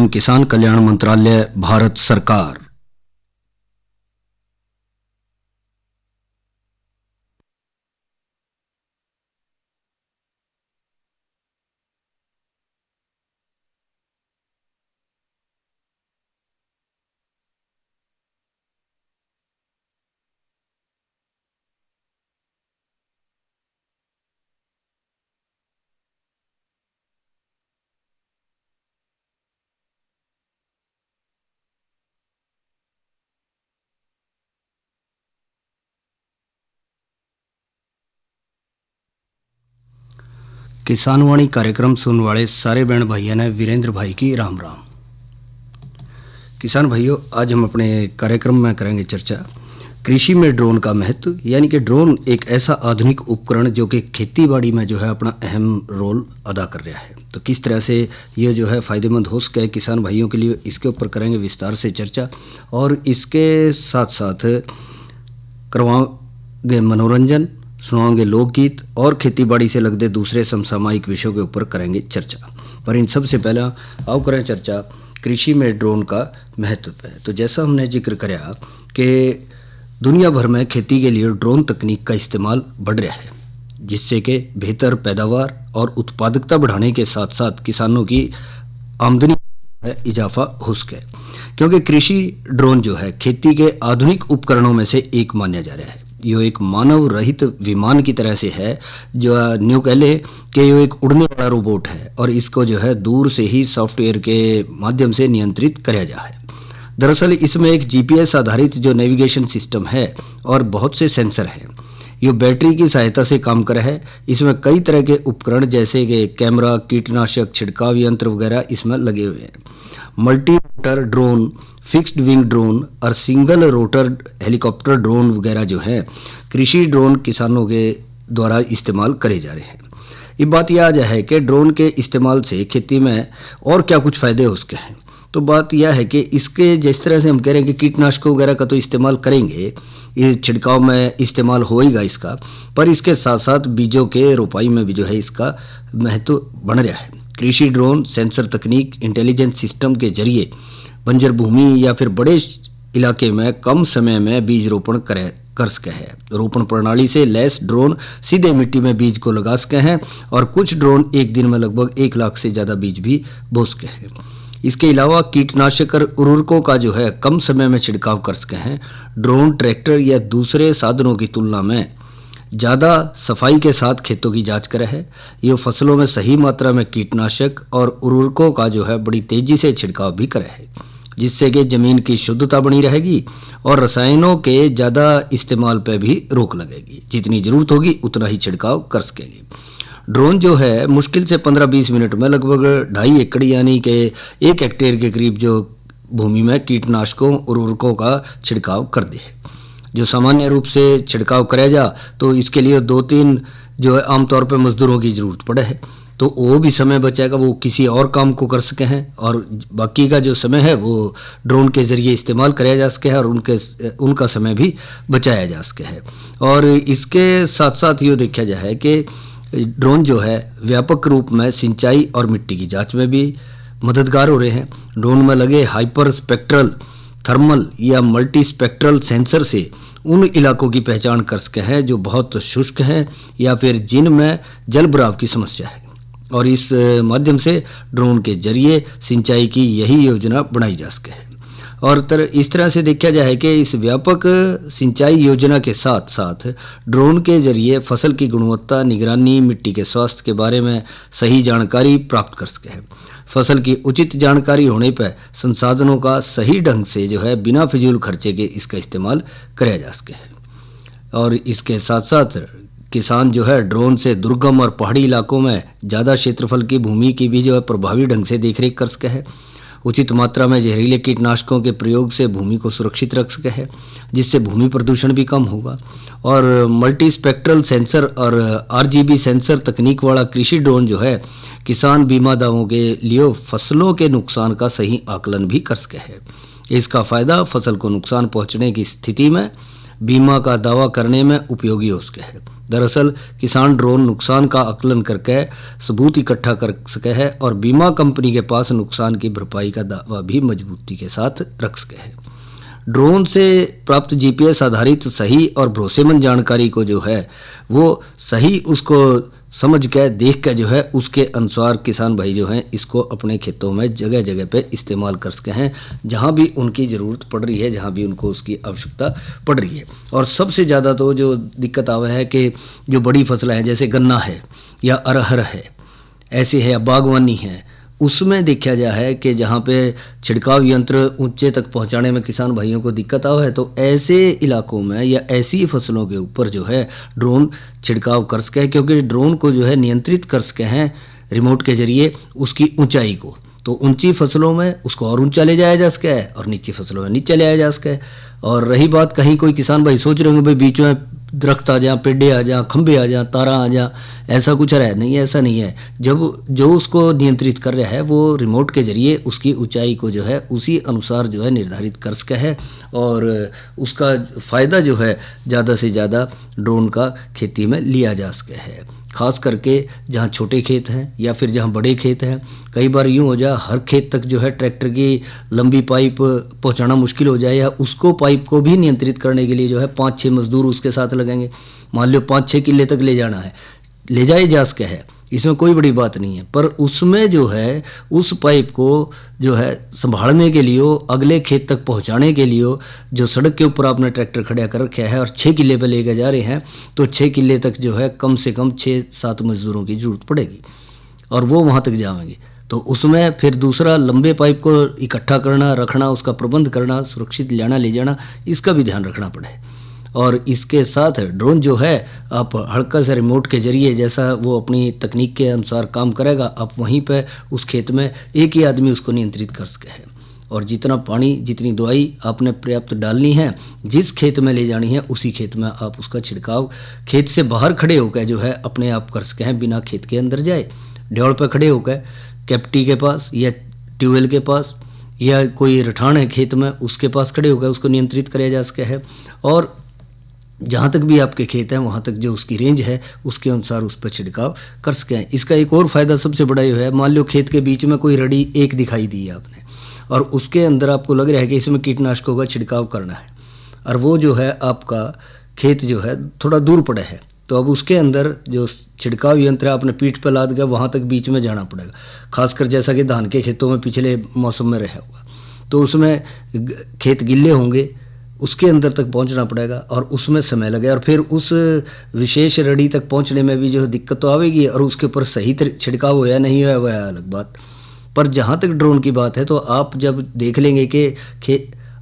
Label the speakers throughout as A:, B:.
A: एवं किसान कल्याण मंत्रालय, भारत सरकार। किसानवाणी कार्यक्रम सुनने वाले सारे बहन भाइयों ने वीरेंद्र भाई की राम राम। किसान भाइयों, आज हम अपने कार्यक्रम में करेंगे चर्चा कृषि में ड्रोन का महत्व। यानी कि ड्रोन एक ऐसा आधुनिक उपकरण जो कि खेती बाड़ी में जो है अपना अहम रोल अदा कर रहा है। तो किस तरह से ये जो है फ़ायदेमंद हो सके किसान भाइयों के लिए, इसके ऊपर करेंगे विस्तार से चर्चा। और इसके साथ साथ करवाओगे मनोरंजन, सुनाओगे लोकगीत और खेतीबाड़ी से लगते दूसरे समसामयिक विषयों के ऊपर करेंगे चर्चा। पर इन सबसे पहला आओ करें चर्चा कृषि में ड्रोन का महत्व पे। तो जैसा हमने जिक्र कराया कि दुनिया भर में खेती के लिए ड्रोन तकनीक का इस्तेमाल बढ़ रहा है, जिससे कि बेहतर पैदावार और उत्पादकता बढ़ाने के साथ साथ किसानों की आमदनी में इजाफा हो सके। क्योंकि कृषि ड्रोन जो है खेती के आधुनिक उपकरणों में से एक माना जा रहा है। ये एक मानव रहित विमान की तरह से है, जो न्यू कह ले कि ये एक उड़ने वाला रोबोट है और इसको जो है दूर से ही सॉफ्टवेयर के माध्यम से नियंत्रित किया जा है। दरअसल इसमें एक जीपीएस आधारित जो नेविगेशन सिस्टम है और बहुत से सेंसर हैं। ये बैटरी की सहायता से काम कर रहा है। इसमें कई तरह के उपकरण जैसे कि कैमरा, कीटनाशक, छिड़काव यंत्र वगैरह इसमें लगे हुए हैं। Multi rotor drone, fixed wing drone और सिंगल रोटर हेलीकॉप्टर ड्रोन वगैरह जो हैं कृषि ड्रोन किसानों के द्वारा इस्तेमाल करे जा रहे हैं। ये बात यह आ जाए है कि ड्रोन के इस्तेमाल से खेती में और क्या कुछ फ़ायदे हो सके हैं। तो बात यह है कि इसके जिस तरह से हम कह रहे हैं कि कीटनाशकों वगैरह का तो इस्तेमाल करेंगे, ये छिड़काव में इस्तेमाल होएगा इसका, पर इसके साथ साथ बीजों के रोपाई में भी जो है इसका महत्व बढ़ रहा है। कृषि ड्रोन सेंसर तकनीक, इंटेलिजेंस सिस्टम के जरिए बंजर भूमि या फिर बड़े इलाके में कम समय में बीज रोपण कर सके हैं। रोपण प्रणाली से लैस ड्रोन सीधे मिट्टी में बीज को लगा सके हैं और कुछ ड्रोन एक दिन में लगभग 1 लाख से ज़्यादा बीज भी बो सके हैं। इसके अलावा कीटनाशक और उर्वरकों का जो है कम समय में छिड़काव कर सके हैं। ड्रोन ट्रैक्टर या दूसरे साधनों की तुलना में ज़्यादा सफाई के साथ खेतों की जांच करे है। ये फसलों में सही मात्रा में कीटनाशक और उर्वरकों का जो है बड़ी तेज़ी से छिड़काव भी करे है, जिससे कि ज़मीन की शुद्धता बनी रहेगी और रसायनों के ज़्यादा इस्तेमाल पर भी रोक लगेगी। जितनी ज़रूरत होगी उतना ही छिड़काव कर सकेंगे। ड्रोन जो है मुश्किल से 15-20 मिनट में लगभग 2.5 एकड़ यानी कि 1 हेक्टेयर के करीब जो भूमि में कीटनाशकों और उर्वरकों का छिड़काव कर दे है। जो सामान्य रूप से छिड़काव कराया जा तो इसके लिए 2-3 जो है आमतौर पर मजदूरों की ज़रूरत पड़े है, तो वो भी समय बचाएगा, वो किसी और काम को कर सके हैं और बाकी का जो समय है वो ड्रोन के ज़रिए इस्तेमाल कराया जा सके है और उनका समय भी बचाया जा सके है। और इसके साथ साथ ये देखा जाए कि ड्रोन जो है व्यापक रूप में सिंचाई और मिट्टी की जांच में भी मददगार हो रहे हैं। ड्रोन में लगे हाइपर स्पेक्ट्रल, थर्मल या मल्टी स्पेक्ट्रल सेंसर से उन इलाकों की पहचान कर सके हैं जो बहुत शुष्क हैं या फिर जिनमें जल भराव की समस्या है, और इस माध्यम से ड्रोन के जरिए सिंचाई की यही योजना बनाई जा सके है। और इस तरह से देखा जाए कि इस व्यापक सिंचाई योजना के साथ साथ ड्रोन के जरिए फसल की गुणवत्ता, निगरानी, मिट्टी के स्वास्थ्य के बारे में सही जानकारी प्राप्त कर सके हैं। फसल की उचित जानकारी होने पर संसाधनों का सही ढंग से जो है बिना फिजूल खर्चे के इसका इस्तेमाल किया जा सके है। और इसके साथ साथ किसान जो है ड्रोन से दुर्गम और पहाड़ी इलाकों में ज़्यादा क्षेत्रफल की भूमि की भी जो है प्रभावी ढंग से देखरेख कर सके है। उचित मात्रा में जहरीले कीटनाशकों के प्रयोग से भूमि को सुरक्षित रख सके है, जिससे भूमि प्रदूषण भी कम होगा। और मल्टी स्पेक्ट्रल सेंसर और आरजीबी सेंसर तकनीक वाला कृषि ड्रोन जो है किसान बीमा दावों के लिए फसलों के नुकसान का सही आकलन भी कर सके है। इसका फ़ायदा फसल को नुकसान पहुंचने की स्थिति में बीमा का दावा करने में उपयोगी हो सके है। दरअसल किसान ड्रोन नुकसान का आकलन करके सबूत इकट्ठा कर सके है और बीमा कंपनी के पास नुकसान की भरपाई का दावा भी मजबूती के साथ रख सके है। ड्रोन से प्राप्त जीपीएस आधारित सही और भरोसेमंद जानकारी को जो है वो सही उसको समझ के देख के जो है उसके अनुसार किसान भाई जो हैं इसको अपने खेतों में जगह जगह पे इस्तेमाल कर सके हैं, जहाँ भी उनकी ज़रूरत पड़ रही है, जहाँ भी उनको उसकी आवश्यकता पड़ रही है। और सबसे ज़्यादा तो जो दिक्कत आवा है कि जो बड़ी फसलें हैं जैसे गन्ना है या अरहर है, ऐसे है या बागवानी है, उसमें देखा जा है कि जहाँ पे छिड़काव यंत्र ऊंचे तक पहुँचाने में किसान भाइयों को दिक्कत आ है, तो ऐसे इलाकों में या ऐसी फसलों के ऊपर जो है ड्रोन छिड़काव कर सके, क्योंकि ड्रोन को जो है नियंत्रित कर सके हैं रिमोट के जरिए उसकी ऊंचाई को। तो ऊंची फसलों में उसको और ऊंचा ले जाया जा सके है और नीची फसलों में नीचे ले आया जा सके है। और रही बात, कहीं कोई किसान भाई सोच रहे होंगे भाई बीच में दरख्त आ जाए, पेड़े आ जाए, खंभे आ जाए, तारा आ जाए, ऐसा कुछ है नहीं, ऐसा नहीं है। जब जो उसको नियंत्रित कर रहा है वो रिमोट के जरिए उसकी ऊंचाई को जो है उसी अनुसार जो है निर्धारित कर सके है और उसका फ़ायदा जो है ज़्यादा से ज़्यादा ड्रोन का खेती में लिया जा सके है। खास करके जहाँ छोटे खेत हैं या फिर जहाँ बड़े खेत हैं, कई बार यूँ हो जाए हर खेत तक जो है ट्रैक्टर की लंबी पाइप पहुँचाना मुश्किल हो जाए, या उसको पाइप को भी नियंत्रित करने के लिए जो है 5-6 मजदूर उसके साथ लगेंगे। मान लो 5-6 किले तक ले जाना है, ले जाए जा सके है, इसमें कोई बड़ी बात नहीं है। पर उसमें जो है उस पाइप को जो है संभालने के लिए, अगले खेत तक पहुंचाने के लिए, जो सड़क के ऊपर आपने ट्रैक्टर खड़ा कर रखा है और 6 किले पे लेकर जा रहे हैं, तो 6 किले तक जो है कम से कम 6-7 मजदूरों की ज़रूरत पड़ेगी और वो वहाँ तक जाएंगे। तो उसमें फिर दूसरा लंबे पाइप को इकट्ठा करना, रखना, उसका प्रबंध करना, सुरक्षित लाना ले जाना, इसका भी ध्यान रखना पड़े। और इसके साथ ड्रोन जो है आप हल्का से रिमोट के जरिए, जैसा वो अपनी तकनीक के अनुसार काम करेगा, आप वहीं पे उस खेत में एक ही आदमी उसको नियंत्रित कर सके है। और जितना पानी, जितनी दवाई आपने पर्याप्त डालनी है, जिस खेत में ले जानी है उसी खेत में आप उसका छिड़काव खेत से बाहर खड़े होकर जो है अपने आप कर सके हैं, बिना खेत के अंदर जाए। ड्योड़ पर खड़े होकर कैप्टी के पास या ट्यूबवेल के पास या कोई रठान है खेत में, उसके पास खड़े होकर उसको नियंत्रित किया जा सके है। और जहाँ तक भी आपके खेत हैं वहाँ तक जो उसकी रेंज है उसके अनुसार उस पर छिड़काव कर सकें। इसका एक और फ़ायदा सबसे बड़ा ये है, मान लो खेत के बीच में कोई रड़ी एक दिखाई दी है आपने और उसके अंदर आपको लग रहा है कि इसमें कीटनाशकों का छिड़काव करना है, और वो जो है आपका खेत जो है थोड़ा दूर पड़ा है, तो अब उसके अंदर जो छिड़काव यंत्र आपने पीठ पर लाद गया वहाँ तक बीच में जाना पड़ेगा। खासकर जैसा कि धान के खेतों में पिछले मौसम में रहा हुआ, तो उसमें खेत गिल्ले होंगे, उसके अंदर तक पहुंचना पड़ेगा और उसमें समय लगेगा, और फिर उस विशेष रड़ी तक पहुंचने में भी जो दिक्कत तो आवेगी, और उसके ऊपर सही छिड़काव हो या नहीं हुआ वह अलग बात। पर जहाँ तक ड्रोन की बात है, तो आप जब देख लेंगे कि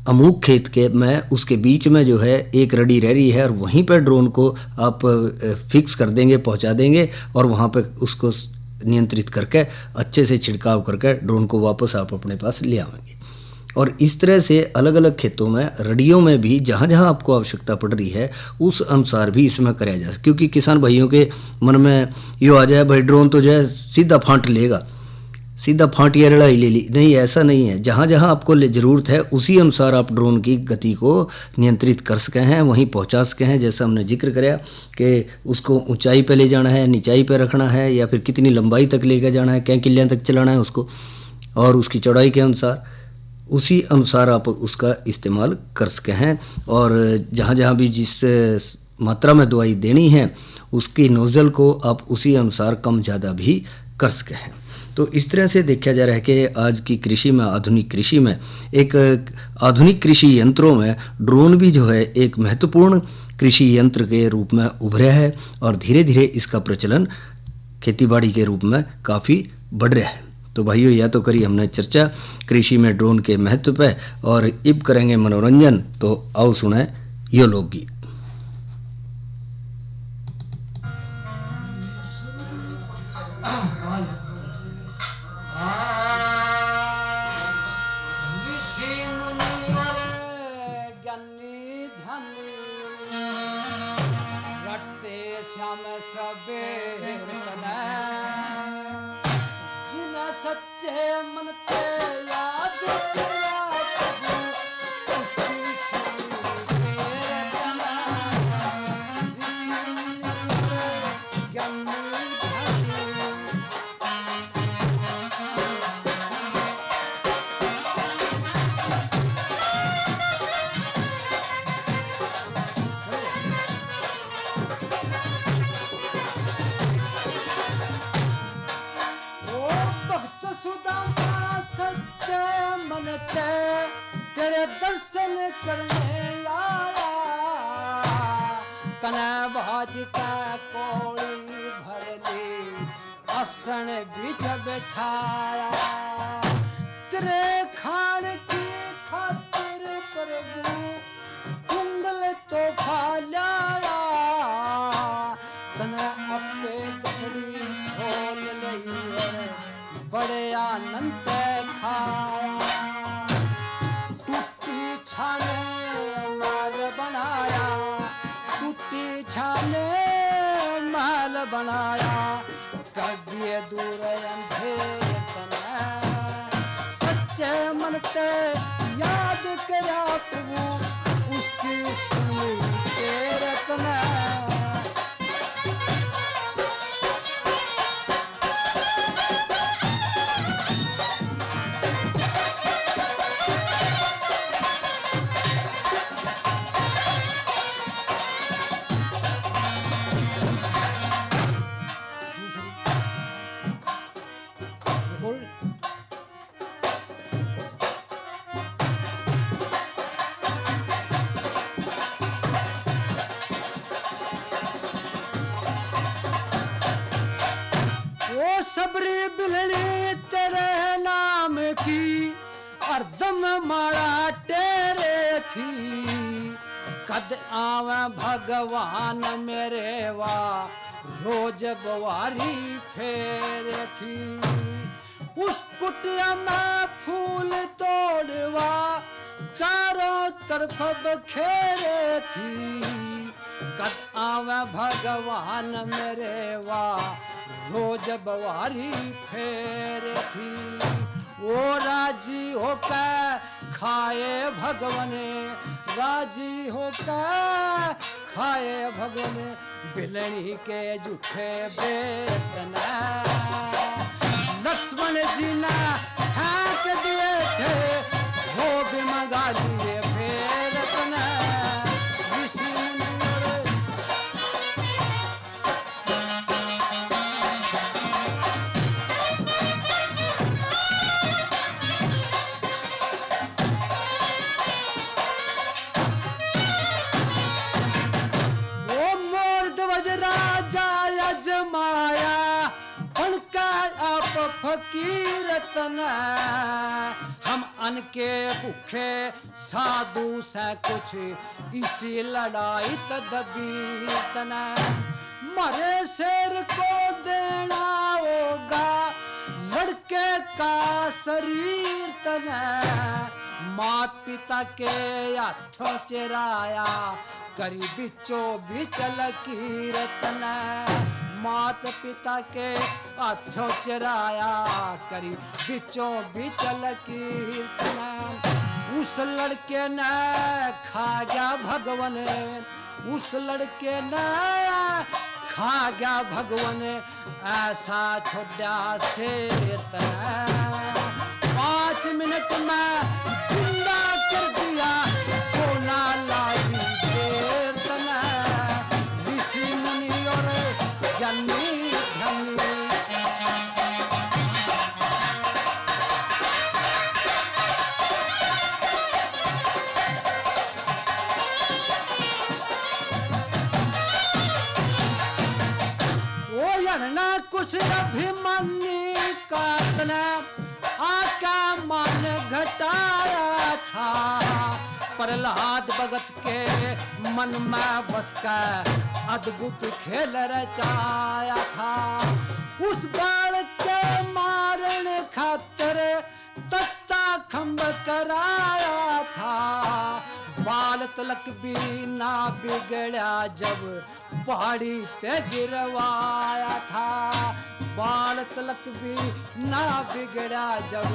A: अमुक खेत के में उसके बीच में जो है एक रड़ी रह रही है और वहीं पर ड्रोन को आप फिक्स कर देंगे, पहुँचा देंगे और वहाँ पर उसको नियंत्रित करके अच्छे से छिड़काव करके ड्रोन को वापस आप अपने पास ले आएंगे। और इस तरह से अलग अलग खेतों में, रड़ियों में भी जहाँ जहाँ आपको आवश्यकता पड़ रही है उस अनुसार भी इसमें कराया जा सकता। क्योंकि किसान भाइयों के मन में यो आ जाए भाई ड्रोन तो जो है सीधा फांट लेगा, सीधा फांट या लड़ाई ले ली, नहीं, ऐसा नहीं है। जहाँ जहाँ आपको ज़रूरत है उसी अनुसार आप ड्रोन की गति को नियंत्रित कर सके हैं, वहीं पहुँचा सके हैं। जैसा हमने जिक्र कराया कि उसको ऊंचाई पे ले जाना है, निचाई पे रखना है, या फिर कितनी लंबाई तक लेकर जाना है, क्या किलियाँ तक चलाना है उसको, और उसकी चौड़ाई के अनुसार, उसी अनुसार आप उसका इस्तेमाल कर सके हैं। और जहाँ जहाँ भी जिस मात्रा में दवाई देनी है उसकी नोज़ल को आप उसी अनुसार कम ज़्यादा भी कर सके हैं। तो इस तरह से देखा जा रहा है कि आज की कृषि में, आधुनिक कृषि में, एक आधुनिक कृषि यंत्रों में ड्रोन भी जो है एक महत्वपूर्ण कृषि यंत्र के रूप में उभरा है और धीरे धीरे इसका प्रचलन खेतीबाड़ी के रूप में काफ़ी बढ़ रहा है। तो भाइयों, यह तो करी हमने चर्चा कृषि में ड्रोन के महत्व पे, और अब करेंगे मनोरंजन। तो आओ सुने ये लोकगीत।
B: सच्चे मन ते याद किया कबू उसकी सुनी मेरे जना सच्चे मन ते तेरे दर्शन करने आया तने भाज का कोड़ी भर ली आसन बीच बैठाया तेरे खान की खातिर प्रभु कुंडल तो फाल्या तने अपने गठड़ी खोल लई बड़े आनंद खाया टूटी छाने माल बनाया टूटी छाने माल बनाया कर दिए दूर अंधेरे तने सच्चे मन ते याद करा प्रभु उसकी सुनी तेरे तने सबरी बिलड़ी तेरे नाम की हरदम मारा टेरे थी कद आवे भगवान मेरे वा रोज बवारी फेरे थी उस कुटिया में फूल तोड़वा चारों तरफ बखेरे थी कद आवे भगवान मेरे वा रोज बवारी फेर थी वो राजी होकर खाए भगवने राजी होकर खाए भगवने बिलनी के जूठे बेतना लक्ष्मण जी ने फेंक दिए थे वो भी मंगा लिए फेर तना ऋषि जमाया उनका आप फकीरतन हम अन के भूखे साधु से कुछ इसी लड़ाई तदबीरतन मरे शेर को देना होगा लड़के का शरीर तन मात पिता के हाथों चराया करी बिचो बिचल कीरतन मात पिता के हाथों चराया करी बिचो बिचल कीर्तन उस लड़के ने खा गया भगवन उस लड़के ने खा गया भगवन ऐसा छोड़ा शेर 5 मिनट में जिंदा कर दिया कोना लाई देर तना ऋषि मुनि और ज्ञानी धनी ओ यरना कुछ अभिमानी कातने आका मान घटाया था प्रहलाद भगत के मन में बस का अद्भुत खेल रचाया था उस बाल के मारने खातिर तत्ता खंभ कराया था बाल तलक भी ना बिगड़ा जब पहाड़ी ते गिरवाया था बाल तलक भी ना बिगड़ा जब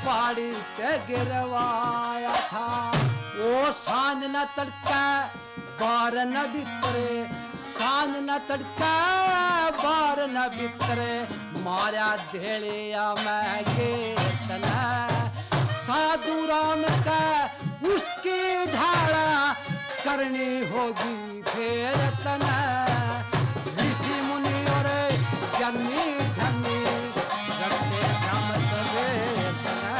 B: पहाड़ी ते गिरवाया था ओ सांझ न तड़का बार न बितरे सांझ न तड़का बार न बितरे मारा धेड़िया मैं कीर्तना साधु राम का उसकी ढाला करनी होगी फेर तना ऋषि मुनि और ज्ञानी धनी करते श्याम सवेर तना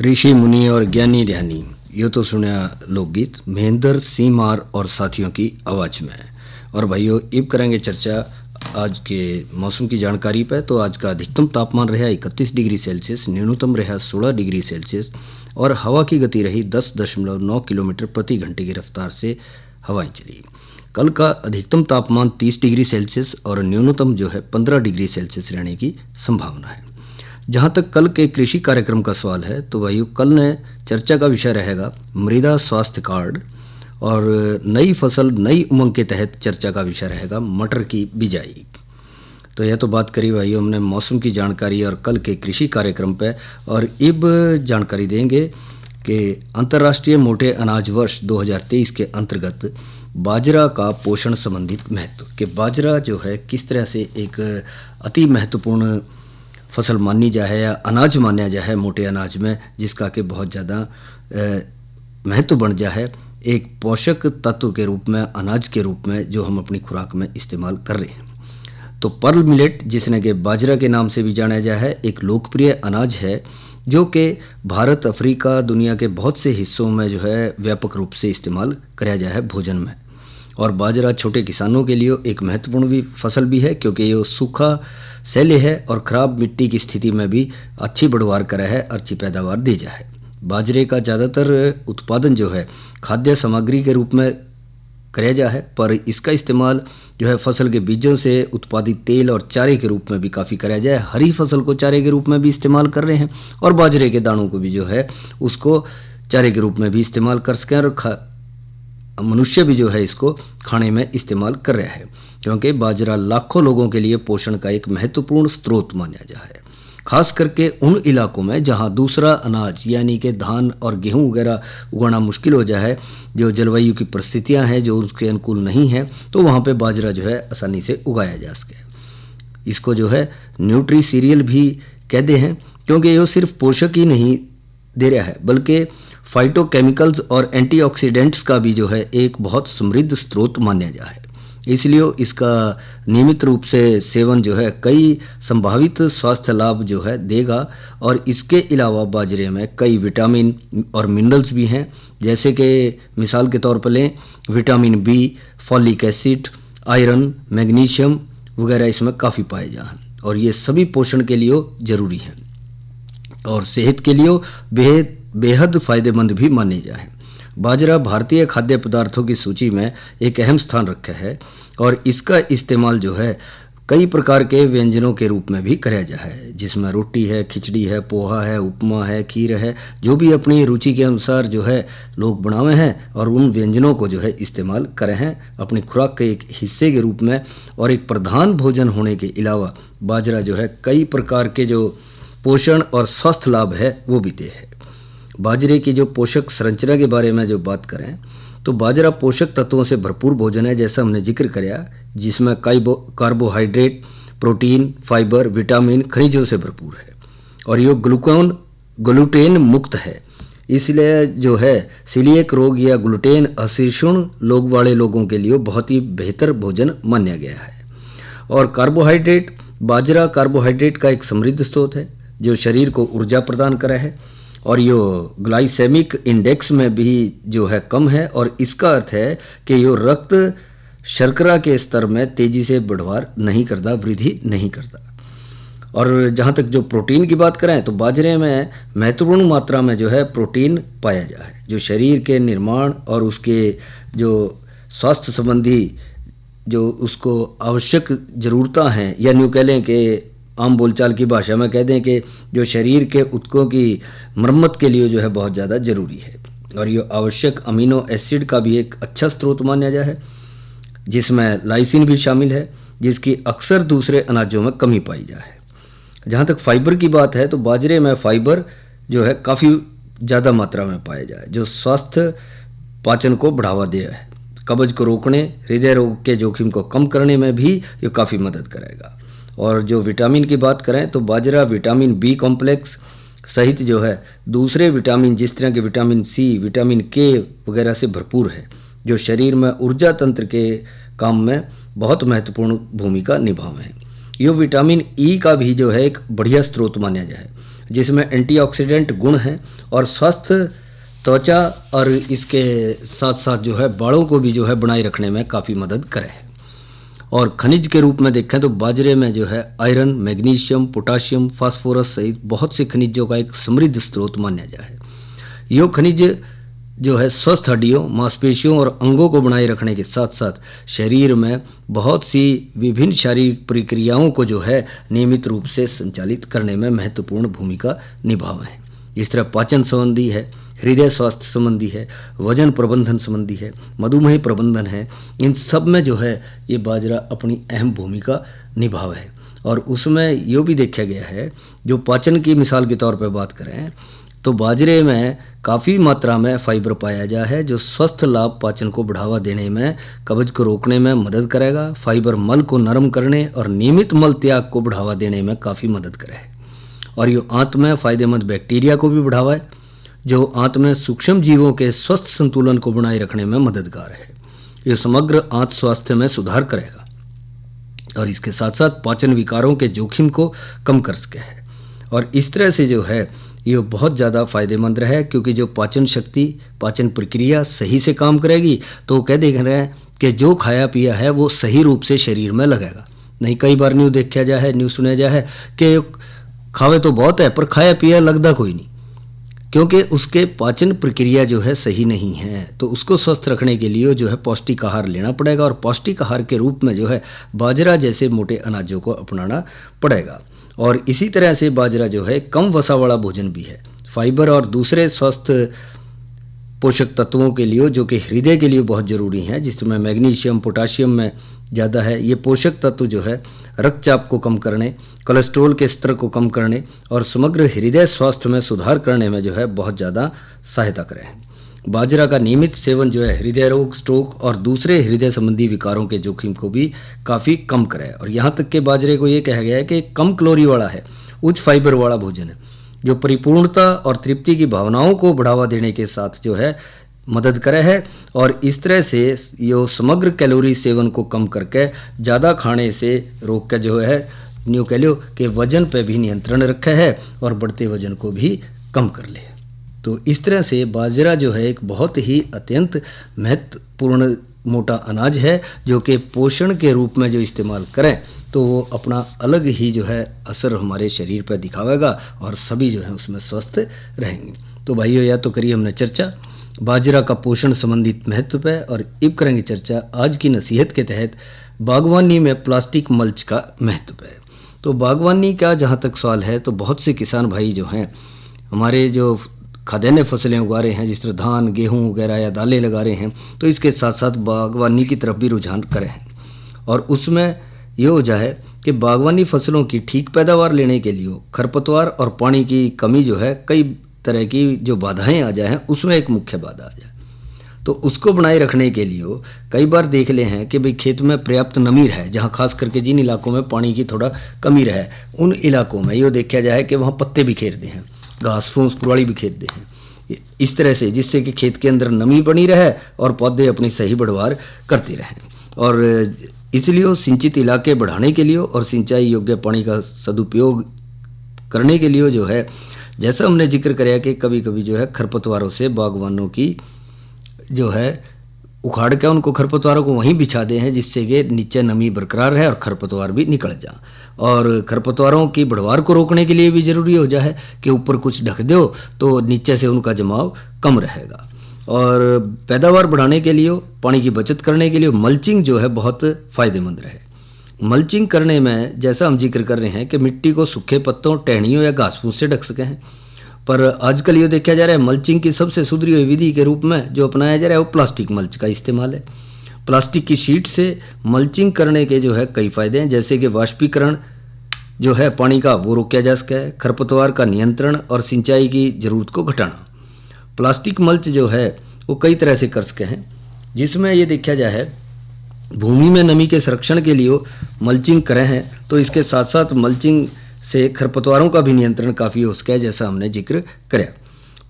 A: ऋषि मुनि और ज्ञानी ध्यानी, यो तो सुना लोकगीत महेंद्र सिंह मार और साथियों की आवाज़ में। और भाइयों, अब करेंगे चर्चा आज के मौसम की जानकारी पर। तो आज का अधिकतम तापमान रहा 31 डिग्री सेल्सियस, न्यूनतम रहा 16 डिग्री सेल्सियस और हवा की गति रही 10.9 किलोमीटर प्रति घंटे की रफ्तार से हवाएं चली। कल का अधिकतम तापमान 30 डिग्री सेल्सियस और न्यूनतम जो है 15 डिग्री सेल्सियस रहने की संभावना है। जहाँ तक कल के कृषि कार्यक्रम का सवाल है तो भाइयों, कल ने चर्चा का विषय रहेगा मृदा स्वास्थ्य कार्ड और नई फसल नई उमंग के तहत चर्चा का विषय रहेगा मटर की बिजाई। तो यह तो बात करी भाइयों हमने मौसम की जानकारी और कल के कृषि कार्यक्रम पे। और अब जानकारी देंगे कि अंतर्राष्ट्रीय मोटे अनाज वर्ष 2023 के अंतर्गत बाजरा का पोषण संबंधित महत्व, कि बाजरा जो है किस तरह से एक अति महत्वपूर्ण फसल मानी जाए या अनाज माना जाए मोटे अनाज में, जिसका कि बहुत ज़्यादा महत्व बन जाए एक पोषक तत्व के रूप में, अनाज के रूप में जो हम अपनी खुराक में इस्तेमाल कर रहे हैं। तो पर्ल मिलेट, जिसने कि बाजरा के नाम से भी जाना जाए है, एक लोकप्रिय अनाज है जो कि भारत, अफ्रीका, दुनिया के बहुत से हिस्सों में जो है व्यापक रूप से इस्तेमाल कराया जाए है भोजन में। और बाजरा छोटे किसानों के लिए एक महत्वपूर्ण भी फसल भी है, क्योंकि ये सूखा सैले है और ख़राब मिट्टी की स्थिति में भी अच्छी बढ़वार करा है, अच्छी पैदावार दे जाए। बाजरे का ज़्यादातर उत्पादन जो है खाद्य सामग्री के रूप में कराया जा है, पर इसका इस्तेमाल जो है फसल के बीजों से उत्पादित तेल और चारे के रूप में भी काफ़ी कराया जाए। हरी फसल को चारे के रूप में भी इस्तेमाल कर रहे हैं और बाजरे के दानों को भी जो है उसको चारे के रूप में भी इस्तेमाल कर सकें और मनुष्य भी जो है इसको खाने में इस्तेमाल कर रहा है, क्योंकि बाजरा लाखों लोगों के लिए पोषण का एक महत्वपूर्ण स्रोत माना जा है। खास करके उन इलाकों में जहां दूसरा अनाज यानी कि धान और गेहूं वगैरह उगाना मुश्किल हो जाए, जो जलवायु की परिस्थितियां हैं जो उसके अनुकूल नहीं है, तो वहां पे बाजरा जो है आसानी से उगाया जा सके। इसको जो है न्यूट्री सीरियल भी कहते हैं, क्योंकि ये सिर्फ पोषक ही नहीं दे रहा है बल्कि फाइटोकेमिकल्स और एंटीऑक्सीडेंट्स का भी जो है एक बहुत समृद्ध स्रोत माना जा है। इसलिए इसका नियमित रूप से सेवन जो है कई संभावित स्वास्थ्य लाभ जो है देगा। और इसके अलावा बाजरे में कई विटामिन और मिनरल्स भी हैं, जैसे कि मिसाल के तौर पर लें vitamin B, folic acid, iron, magnesium वगैरह इसमें काफ़ी पाए जाए और ये सभी पोषण के लिए ज़रूरी हैं और सेहत के लिए बेहद फ़ायदेमंद भी माने जाए। बाजरा भारतीय खाद्य पदार्थों की सूची में एक अहम स्थान रखा है और इसका इस्तेमाल जो है कई प्रकार के व्यंजनों के रूप में भी कराया जाए, जिसमें रोटी है, खिचड़ी है, पोहा है, उपमा है, खीर है, जो भी अपनी रुचि के अनुसार जो है लोग बनावे हैं और उन व्यंजनों को जो है इस्तेमाल करे हैं अपनी खुराक के एक हिस्से के रूप में। और एक प्रधान भोजन होने के अलावा बाजरा जो है कई प्रकार के जो पोषण और स्वास्थ्य लाभ है वो भी दे है। बाजरे की जो पोषक संरचना के बारे में जो बात करें तो बाजरा पोषक तत्वों से भरपूर भोजन है, जैसा हमने जिक्र किया, जिसमें कार्बोहाइड्रेट, प्रोटीन, फाइबर, विटामिन, खनिजों से भरपूर है और ये ग्लूटेन मुक्त है। इसलिए जो है सीलिएक रोग या ग्लूटेन असहिष्णु लोग वाले लोगों के लिए बहुत ही बेहतर भोजन माना गया है। और कार्बोहाइड्रेट, बाजरा कार्बोहाइड्रेट का एक समृद्ध स्रोत है जो शरीर को ऊर्जा प्रदान करा है और यो ग्लाइसेमिक इंडेक्स में भी जो है कम है और इसका अर्थ है कि यो रक्त शर्करा के स्तर में तेज़ी से बढ़वार नहीं करता, वृद्धि नहीं करता। और जहाँ तक जो प्रोटीन की बात करें तो बाजरे में महत्वपूर्ण मात्रा में जो है प्रोटीन पाया जाए है, जो शरीर के निर्माण और उसके जो स्वास्थ्य संबंधी जो उसको आवश्यक ज़रूरतें हैं, या यूँ कह लें कि आम बोलचाल की भाषा में कह दें कि जो शरीर के ऊतकों की मरम्मत के लिए जो है बहुत ज़्यादा ज़रूरी है। और ये आवश्यक अमीनो एसिड का भी एक अच्छा स्रोत माना जाए है, जिसमें लाइसिन भी शामिल है, जिसकी अक्सर दूसरे अनाजों में कमी पाई जाए। जहाँ तक फाइबर की बात है तो बाजरे में फाइबर जो है काफ़ी ज़्यादा मात्रा में पाया जाए, जो स्वास्थ्य पाचन को बढ़ावा दे है, कब्ज को रोकने, हृदय रोग के जोखिम को कम करने में भी ये काफ़ी मदद करेगा। और जो विटामिन की बात करें तो बाजरा विटामिन बी कॉम्प्लेक्स सहित जो है दूसरे विटामिन, जिस तरह के विटामिन सी, विटामिन के वगैरह से भरपूर है, जो शरीर में ऊर्जा तंत्र के काम में बहुत महत्वपूर्ण भूमिका निभावे हैं। ये विटामिन ई का भी जो है एक बढ़िया स्रोत माना जाए, जिसमें एंटीऑक्सीडेंट गुण हैं और स्वस्थ त्वचा और इसके साथ साथ जो है बालों को भी जो है बनाए रखने में काफ़ी मदद करे है। और खनिज के रूप में देखें तो बाजरे में जो है आयरन, मैग्नीशियम, पोटाशियम, फास्फोरस सहित बहुत से खनिजों का एक समृद्ध स्रोत माना जाता है। ये खनिज जो है स्वस्थ हड्डियों, मांसपेशियों और अंगों को बनाए रखने के साथ साथ शरीर में बहुत सी विभिन्न शारीरिक प्रक्रियाओं को जो है नियमित रूप से संचालित करने में महत्वपूर्ण भूमिका निभावे हैं। इस तरह पाचन संबंधी है, हृदय स्वास्थ्य संबंधी है, वजन प्रबंधन संबंधी है, मधुमेह प्रबंधन है, इन सब में जो है ये बाजरा अपनी अहम भूमिका निभावे है। और उसमें ये भी देखा गया है, जो पाचन की मिसाल के तौर पर बात करें तो बाजरे में काफ़ी मात्रा में फाइबर पाया गया है, जो स्वस्थ लाभ पाचन को बढ़ावा देने में, कब्ज को रोकने में मदद करेगा। फाइबर मल को नरम करने और नियमित मल त्याग को बढ़ावा देने में काफ़ी मदद करे है। और ये आंत में फ़ायदेमंद बैक्टीरिया को भी बढ़ावा है, जो आंत में सूक्ष्म जीवों के स्वस्थ संतुलन को बनाए रखने में मददगार है। ये समग्र आंत स्वास्थ्य में सुधार करेगा और इसके साथ साथ पाचन विकारों के जोखिम को कम कर सके है। और इस तरह से जो है ये बहुत ज़्यादा फ़ायदेमंद रहे, क्योंकि जो पाचन शक्ति, पाचन प्रक्रिया सही से काम करेगी तो कह देख रहे हैं कि जो खाया पिया है वो सही रूप से शरीर में लगेगा। नहीं कई बार न्यूज़ देखा जाए है, न्यूज़ सुना जाए है कि खावे तो बहुत है पर खाया पिया लगता कोई नहीं, क्योंकि उसके पाचन प्रक्रिया जो है सही नहीं है। तो उसको स्वस्थ रखने के लिए जो है पौष्टिक आहार लेना पड़ेगा और पौष्टिक आहार के रूप में जो है बाजरा जैसे मोटे अनाजों को अपनाना पड़ेगा। और इसी तरह से बाजरा जो है कम वसा वाला भोजन भी है। फाइबर और दूसरे स्वस्थ पोषक तत्वों के लिए जो कि हृदय के लिए बहुत ज़रूरी हैं, जिसमें मैग्नीशियम, पोटाशियम में ज़्यादा है। ये पोषक तत्व जो है रक्तचाप को कम करने, कोलेस्ट्रॉल के स्तर को कम करने और समग्र हृदय स्वास्थ्य में सुधार करने में जो है बहुत ज़्यादा सहायता करें। बाजरा का नियमित सेवन जो है हृदय रोग, स्ट्रोक और दूसरे हृदय संबंधी विकारों के जोखिम को भी काफ़ी कम करे। और यहाँ तक कि बाजरे को ये कहा गया है कि कम कैलोरी वाला है, उच्च फाइबर वाला भोजन है, जो परिपूर्णता और तृप्ति की भावनाओं को बढ़ावा देने के साथ जो है मदद करे है। और इस तरह से ये समग्र कैलोरी सेवन को कम करके ज़्यादा खाने से रोक के जो है न्यू कैलो के वजन पे भी नियंत्रण रखे है और बढ़ते वजन को भी कम कर ले। तो इस तरह से बाजरा जो है एक बहुत ही अत्यंत महत्वपूर्ण मोटा अनाज है, जो कि पोषण के रूप में जो इस्तेमाल करें तो वो अपना अलग ही जो है असर हमारे शरीर पर दिखावेगा और सभी जो है उसमें स्वस्थ रहेंगे। तो भाइयों, या तो करिए हमने चर्चा बाजरा का पोषण संबंधित महत्व पे, और अब करेंगे चर्चा आज की नसीहत के तहत बागवानी में प्लास्टिक मल्च का महत्व पे। तो बागवानी का जहाँ तक सवाल है तो बहुत से किसान भाई जो हैं हमारे जो खाद्यान्न फसलें उगा रहे हैं, जिस तरह धान, गेहूँ वगैरह या दालें लगा रहे हैं, तो इसके साथ साथ बागवानी की तरफ भी रुझान करे हैं। और उसमें ये हो जाए कि बागवानी फसलों की ठीक पैदावार लेने के लिए खरपतवार और पानी की कमी जो है, कई तरह की जो बाधाएं आ जाए हैं, उसमें एक मुख्य बाधा आ जाए। तो उसको बनाए रखने के लिए कई बार देख ले हैं कि भाई खेत में पर्याप्त नमी रहे, जहाँ खास करके जिन इलाकों में पानी की थोड़ा कमी रहे उन इलाकों में ये देखा जाए कि वहाँ पत्ते बिखेर दे हैं, घास फूस पुराड़ी बिखेर दे हैं, इस तरह से, जिससे कि खेत के अंदर नमी बनी रहे और पौधे अपनी सही बढ़वार करते रहें। और इसलिए सिंचित इलाके बढ़ाने के लिए और सिंचाई योग्य पानी का सदुपयोग करने के लिए जो है, जैसा हमने जिक्र कराया कि कभी कभी जो है खरपतवारों से बागवानों की जो है उखाड़ के उनको खरपतवारों को वहीं बिछा दे हैं, जिससे कि नीचे नमी बरकरार रहे और खरपतवार भी निकल जाए। और खरपतवारों की बढ़वार को रोकने के लिए भी ज़रूरी हो जाए कि ऊपर कुछ ढक दो तो नीचे से उनका जमाव कम रहेगा। और पैदावार बढ़ाने के लिए, पानी की बचत करने के लिए मल्चिंग जो है बहुत फ़ायदेमंद रहे। मल्चिंग करने में जैसा हम जिक्र कर रहे हैं कि मिट्टी को सूखे पत्तों, टहनियों या घास फूस से ढक सके हैं, पर आजकल ये देखा जा रहा है मल्चिंग की सबसे सुधरी हुई विधि के रूप में जो अपनाया जा रहा है वो प्लास्टिक मल्च का इस्तेमाल है। प्लास्टिक की शीट से मल्चिंग करने के जो है कई फ़ायदे हैं, जैसे कि वाष्पीकरण जो है पानी का वो रोका जा सका है, खरपतवार का नियंत्रण और सिंचाई की ज़रूरत को घटाना। प्लास्टिक मल्च जो है वो कई तरह से कर सके हैं, जिसमें ये देखा जाए है भूमि में नमी के संरक्षण के लिए मल्चिंग करें हैं, तो इसके साथ साथ मल्चिंग से खरपतवारों का भी नियंत्रण काफ़ी हो सका है, जैसा हमने जिक्र कराया।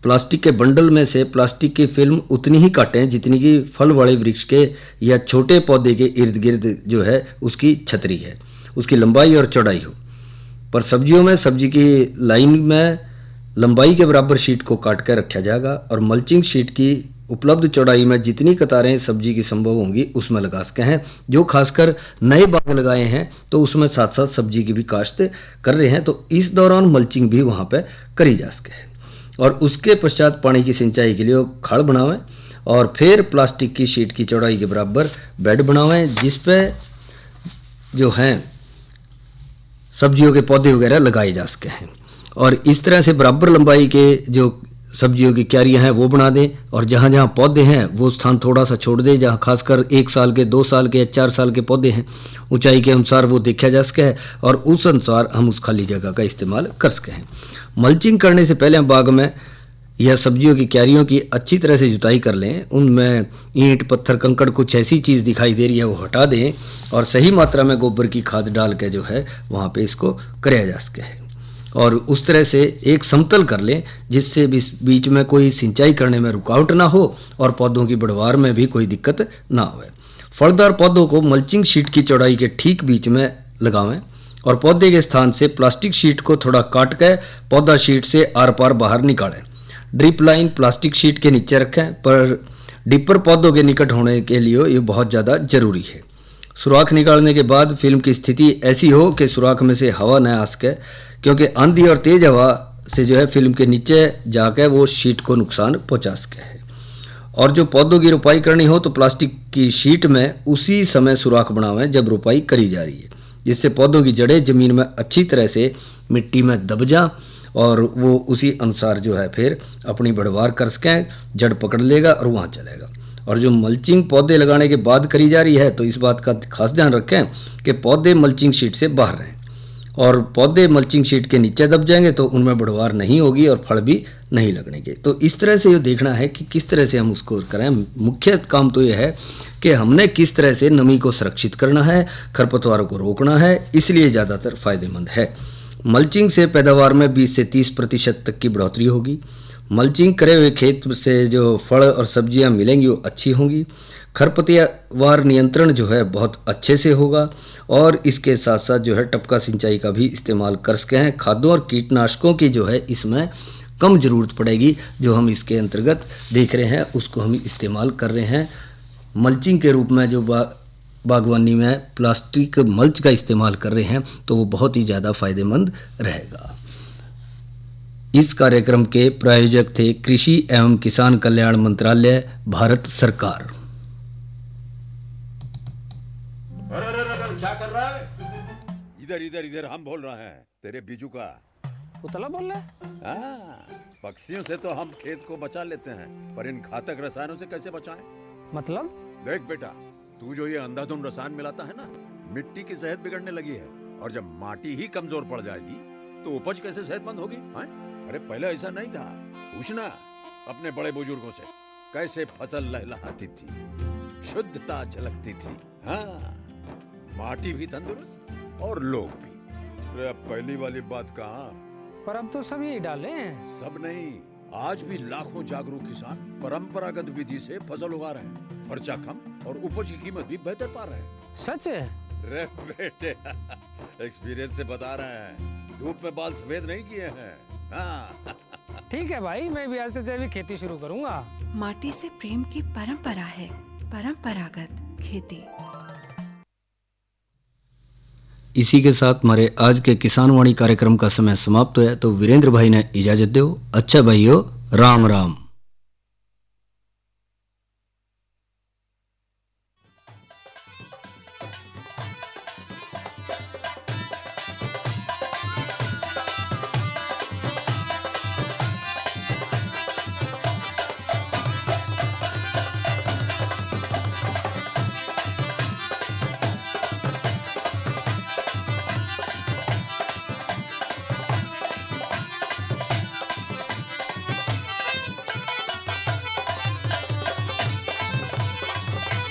A: प्लास्टिक के बंडल में से प्लास्टिक की फिल्म उतनी ही काटें जितनी कि फल वाले वृक्ष के या छोटे पौधे के इर्द गिर्द जो है उसकी छतरी है, उसकी लंबाई और चौड़ाई हो। पर सब्जियों में सब्जी की लाइन में लंबाई के बराबर शीट को काट कर रखा जाएगा और मल्चिंग शीट की उपलब्ध चौड़ाई में जितनी कतारें सब्जी की संभव होंगी उसमें लगा सके हैं। जो खासकर नए बाग लगाए हैं तो उसमें साथ साथ सब्जी की भी काश्त कर रहे हैं, तो इस दौरान मल्चिंग भी वहाँ पे करी जा सके। और उसके पश्चात पानी की सिंचाई के लिए खड़ बनावें और फिर प्लास्टिक की शीट की चौड़ाई के बराबर बेड बनावें जिस पे जो हैं सब्जियों के पौधे वगैरह लगाए जा सके हैं। और इस तरह से बराबर लंबाई के जो सब्जियों की क्यारियां हैं वो बना दें और जहाँ जहाँ पौधे हैं वो स्थान थोड़ा सा छोड़ दें जहाँ खासकर 1 साल के, 2 साल के या 4 साल के पौधे हैं, ऊंचाई के अनुसार वो देखा जा सके है और उस अनुसार हम उस खाली जगह का इस्तेमाल कर सके हैं। मल्चिंग करने से पहले हम बाग में या सब्जियों की क्यारियों की अच्छी तरह से जुताई कर लें। उनमें ईंट, पत्थर, कंकड़ कुछ ऐसी चीज़ दिखाई दे रही है वो हटा दें और सही मात्रा में गोबर की खाद डाल के जो है वहाँ पे इसको कराया जा सके है। और उस तरह से एक समतल कर लें जिससे बीच में कोई सिंचाई करने में रुकावट ना हो और पौधों की बढ़वार में भी कोई दिक्कत ना हो। फलदार पौधों को मल्चिंग शीट की चौड़ाई के ठीक बीच में लगावें और पौधे के स्थान से प्लास्टिक शीट को थोड़ा काट कर पौधा शीट से आर पार बाहर निकालें। ड्रिप लाइन प्लास्टिक शीट के नीचे रखें, पर डिपर पौधों के निकट होने के लिए ये बहुत ज़्यादा जरूरी है। सुराख निकालने के बाद फिल्म की स्थिति ऐसी हो कि सुराख में से हवा न आ सके, क्योंकि आंधी और तेज हवा से जो है फिल्म के नीचे जाकर वो शीट को नुकसान पहुंचा सके है। और जो पौधों की रोपाई करनी हो तो प्लास्टिक की शीट में उसी समय सुराख बनावें जब रोपाई करी जा रही है, जिससे पौधों की जड़ें जमीन में अच्छी तरह से मिट्टी में दब जाएं और वो उसी अनुसार जो है फिर अपनी बढ़वार कर सकें, जड़ पकड़ लेगा और वहाँ चलेगा। और जो मल्चिंग पौधे लगाने के बाद करी जा रही है तो इस बात का खास ध्यान रखें कि पौधे मल्चिंग शीट से बाहर रहें और पौधे मल्चिंग शीट के नीचे दब जाएंगे तो उनमें बढ़वार नहीं होगी और फल भी नहीं लगने के। तो इस तरह से ये देखना है कि किस तरह से हम उसको करें। मुख्य काम तो ये है कि हमने किस तरह से नमी को सुरक्षित करना है, खरपतवारों को रोकना है, इसलिए ज़्यादातर फायदेमंद है। मल्चिंग से पैदावार में 20 से 30% तक की बढ़ोतरी होगी। मल्चिंग करे हुए खेत से जो फल और सब्जियां मिलेंगी वो अच्छी होंगी। खरपतवार नियंत्रण जो है बहुत अच्छे से होगा और इसके साथ साथ जो है टपका सिंचाई का भी इस्तेमाल कर सके हैं। खादों और कीटनाशकों की जो है इसमें कम ज़रूरत पड़ेगी। जो हम इसके अंतर्गत देख रहे हैं उसको हम इस्तेमाल कर रहे हैं। मल्चिंग के रूप में जो बागवानी में प्लास्टिक मल्च का इस्तेमाल कर रहे हैं तो वो बहुत ही ज़्यादा फायदेमंद रहेगा। इस कार्यक्रम के प्रायोजक थे कृषि एवं किसान कल्याण मंत्रालय, भारत सरकार।
C: अरे क्या कर रहा है? इधर इधर इधर हम बोल रहे हैं तेरे बीजू का।
B: उतला बोल रहा है?
C: हाँ, पक्षियों से तो हम खेत को बचा लेते हैं, पर इन घातक रसायनों से कैसे बचाएं?
B: मतलब?
C: देख बेटा, तू जो ये अंधाधुंध रसायन मिलाता है ना, मिट्टी की सेहत बिगड़ने लगी है और जब माटी ही कमजोर पड़ जाएगी तो उपज कैसे सेहतमंद होगी? हाँ? अरे पहले ऐसा नहीं था। पूछना अपने बड़े बुजुर्गों से, कैसे फसल लहलहाती थी, शुद्धता झलकती थी। हाँ, माटी भी तंदुरुस्त और लोग भी। अरे अब पहली वाली बात कहाँ?
B: पर अब तो सब यही डाले हैं।
C: सब नहीं, आज भी लाखों जागरूक किसान परंपरागत विधि से फसल उगा रहे हैं। खर्चा कम और उपज की कीमत भी बेहतर पा रहे हैं।
B: सच है?
C: रे बेटे, एक्सपीरियंस से बता रहे हैं। धूप में बाल सफेद नहीं किए हैं। हाँ।
B: ठीक है भाई, मैं भी आज से जैविक खेती शुरू करूंगा।
D: माटी से प्रेम की परंपरा है परंपरागत खेती।
A: इसी के साथ हमारे आज के किसान वाणी कार्यक्रम का समय समाप्त हुआ। तो वीरेंद्र भाई ने इजाजत दो। अच्छा भाइयों, राम राम।